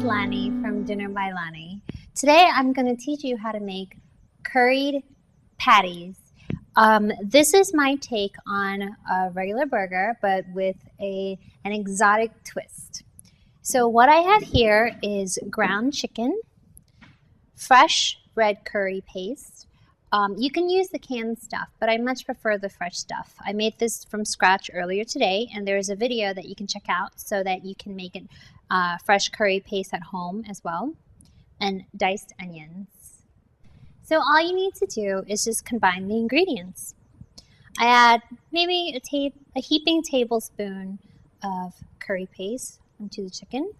Lani from Dinner by Lani. Today I'm going to teach you how to make curried patties. This is my take on a regular burger, but with an exotic twist. So what I have here is ground chicken, fresh red curry paste. You can use the canned stuff, but I much prefer the fresh stuff. I made this from scratch earlier today, and there's a video that you can check out so that you can make it fresh curry paste at home as well, and diced onions. So all you need to do is just combine the ingredients. I add maybe a heaping tablespoon of curry paste into the chicken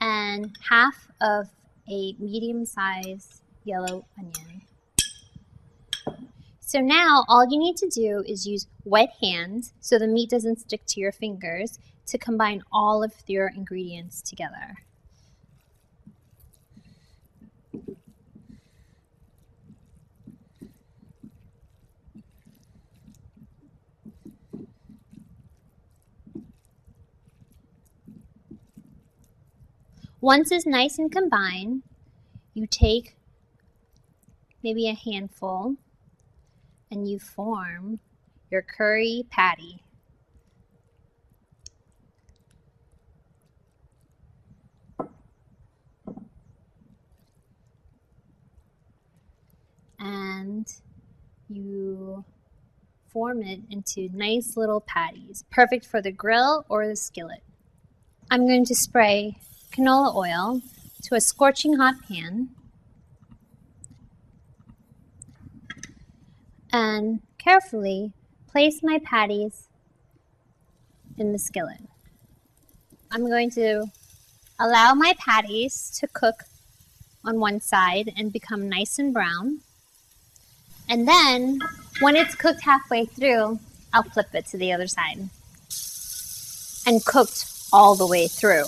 and half of a medium-sized yellow onion. So now all you need to do is use wet hands so the meat doesn't stick to your fingers to combine all of your ingredients together. Once it's nice and combined, you take maybe a handful and you form your curry patty. And you form it into nice little patties, perfect for the grill or the skillet. I'm going to spray canola oil to a scorching hot pan and carefully place my patties in the skillet. I'm going to allow my patties to cook on one side and become nice and brown. And then, when it's cooked halfway through, I'll flip it to the other side and cooked all the way through.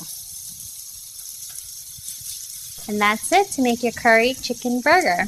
And that's it to make your curry chicken burger.